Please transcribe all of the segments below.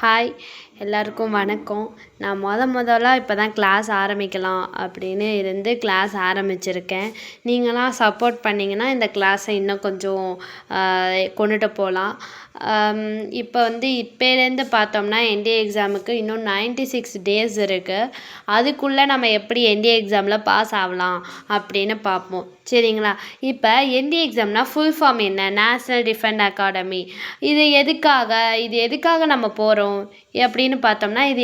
Hi எல்லாருக்கும் வணக்கம். நான் முதல்ல இப்போ தான் கிளாஸ் ஆரம்பிக்கலாம் அப்படின்னு இருந்து கிளாஸ் ஆரம்பிச்சிருக்கேன். நீங்களாம் சப்போர்ட் பண்ணிங்கன்னா இந்த கிளாஸை இன்னும் கொஞ்சம் கொண்டுட்டு போகலாம். இப்போ இப்போலேருந்து பார்த்தோம்னா என்டிஏ எக்ஸாமுக்கு இன்னும் 96 டேஸ் இருக்குது. அதுக்குள்ளே நம்ம எப்படி என்டிஏ எக்ஸாமில் பாஸ் ஆகலாம் அப்படின்னு பார்ப்போம், சரிங்களா? இப்போ என்டிஏ எக்ஸாம்னா ஃபுல் ஃபார்ம் என்ன? National defence academy. இது எதுக்காக நம்ம போகிறோம் அப்படின்னு பார்த்தோம்னா, இது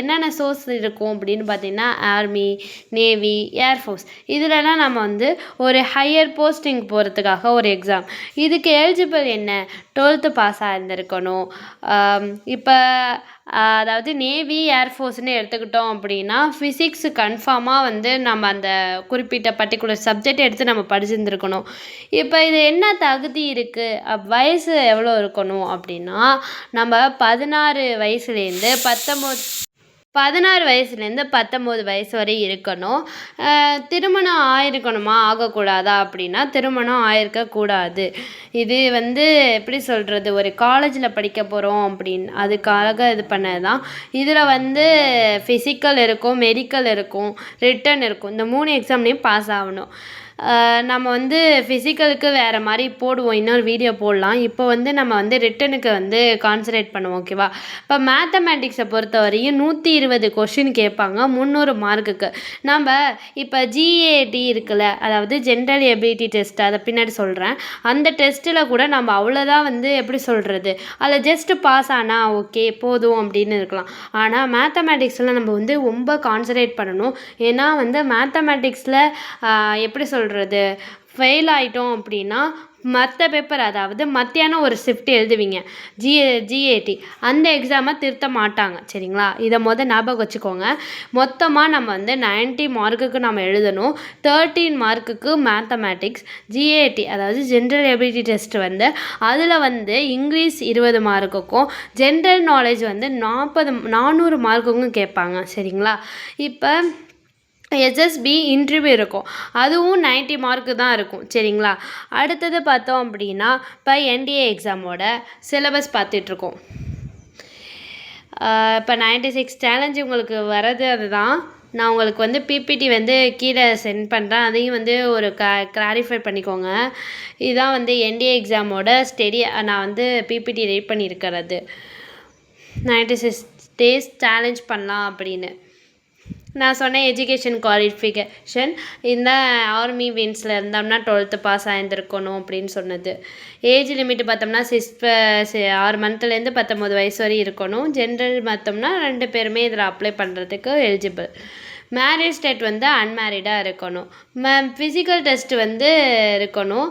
என்னென்ன சோர்ஸ் இருக்கும் அப்படின்னு பார்த்தீங்கன்னா, ஆர்மி, நேவி, ஏர்ஃபோர்ஸ் இதிலலாம் நம்ம ஒரு ஹையர் போஸ்டிங் போகிறதுக்காக ஒரு எக்ஸாம். இதுக்கு எலிஜிபிள் என்ன? 12th pass ஆகிருந்திருக்கணும். இப்போ அதாவது நேவி, ஏர்ஃபோர்ஸ்னு எடுத்துக்கிட்டோம் அப்படின்னா ஃபிசிக்ஸ் கன்ஃபார்மாக நம்ம அந்த குறிப்பிட்ட பர்டிகுலர் சப்ஜெக்ட் எடுத்து நம்ம படிச்சிருந்துருக்கணும். இப்போ இது என்ன தகுதி இருக்குது, வயசு எவ்வளோ இருக்கணும் அப்படின்னா, நம்ம 16 வயசுலேருந்து 19 வயசு வரை இருக்கணும். திருமணம் ஆயிருக்கணுமா, ஆகக்கூடாதா அப்படின்னா திருமணம் ஆயிருக்கக்கூடாது. இது எப்படி சொல்கிறது, ஒரு காலேஜில் படிக்க போகிறோம் அப்படின்னு அதுக்காக இது பண்ணது தான். இதில் ஃபிசிக்கல் இருக்கும், மெடிக்கல் இருக்கும், ரிட்டன் இருக்கும். இந்த 3 எக்ஸாம்லேயும் பாஸ் ஆகணும். நம்ம ஃபிசிக்கலுக்கு வேறு மாதிரி போடுவோம், இன்னொரு வீடியோ போடலாம். இப்போ நம்ம ரிட்டனுக்கு கான்சன்ட்ரேட் பண்ணுவோம், ஓகேவா? இப்போ மேத்தமேட்டிக்ஸை பொறுத்த வரையும் 120 கொஷின் கேட்பாங்க 300 மார்க்குக்கு. நம்ம இப்போ ஜிஏடி இருக்குல்ல, அதாவது ஜென்ரல் எபிலிட்டி டெஸ்ட், அதை பின்னாடி சொல்கிறேன். அந்த டெஸ்ட்டில் கூட நம்ம அவ்வளோதான் எப்படி சொல்கிறது, அதில் ஜஸ்ட்டு பாஸ் ஆனால் ஓகே போதும் அப்படின்னு இருக்கலாம். ஆனால் மேத்தமேட்டிக்ஸில் நம்ம ரொம்ப கான்சன்ட்ரேட் பண்ணணும். ஏன்னா மேத்தமேட்டிக்ஸில் எப்படி சொல்கிறது, ஃபெயில் ஆகிட்டோம் அப்படின்னா மற்ற பேப்பர், அதாவது மத்தியானம் ஒரு ஷிஃப்ட் எழுதுவீங்க ஜிஏடி, அந்த எக்ஸாமை திருத்த மாட்டாங்க, சரிங்களா? இதை ஞாபகம் வச்சுக்கோங்க. மொத்தமாக நம்ம 90 மார்க்குக்கு நம்ம எழுதணும். 13 மார்க்குக்கு மேத்தமேட்டிக்ஸ், ஜிஏடி அதாவது ஜென்ரல் எபிலிட்டி டெஸ்ட் அதில் இங்கிலீஷ் 20 மார்க்குக்கும், ஜென்ரல் நாலேஜ் 400 மார்க்குக்கும் கேட்பாங்க, சரிங்களா? இப்போ எஸ்எஸ்பி இன்டர்வியூ இருக்கும், அதுவும் 90 மார்க்கு தான் இருக்கும், சரிங்களா? அடுத்தது பார்த்தோம் அப்படின்னா, இப்போ என்டிஏ எக்ஸாமோட சிலபஸ் பார்த்துட்ருக்கோம். இப்போ 96 சேலஞ்சு உங்களுக்கு வர்றது அதுதான். நான் உங்களுக்கு பிபிடி கீழே சென்ட் பண்ணுறேன், அதையும் ஒரு கிளாரிஃபை பண்ணிக்கோங்க. இதுதான் என்டிஏ எக்ஸாமோட ஸ்டடி. நான் பிபிடி ரெடி பண்ணியிருக்கிறது 96 டேஸ் சேலஞ்ச் பண்ணலாம் அப்படின்னு. நான் சொன்னேன் எஜுகேஷன் குவாலிஃபிகேஷன், இந்த ஆர்மி வின்ஸில் இருந்தோம்னா 12th பாஸ் ஆகிருந்துருக்கணும் அப்படின்னு சொன்னது. ஏஜ் லிமிட் பார்த்தோம்னா 6 மந்த்லேருந்து 19 வயசு வரை இருக்கணும். ஜென்ரல் பார்த்தோம்னா 2 பேருமே இதில் அப்ளை பண்ணுறதுக்கு எலிஜிபிள். மேரேஜ் டேட் அன்மேரிடாக இருக்கணும். ஃபிசிக்கல் டெஸ்ட் இருக்கணும்.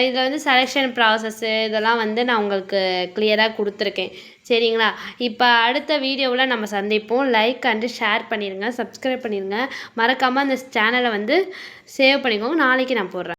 இதில் செலெக்ஷன் ப்ராசஸ்ஸு இதெல்லாம் நான் உங்களுக்கு கிளியராக கொடுத்துருக்கேன், சரிங்களா? இப்போ அடுத்த வீடியோவில் நம்ம சந்திப்போம். லைக் அண்டு ஷேர் பண்ணிடுங்க, சப்ஸ்கிரைப் பண்ணிடுங்க. மறக்காமல் அந்த சேனலை சேவ் பண்ணிக்கோங்க. நாளைக்கு நான் போடுறேன்.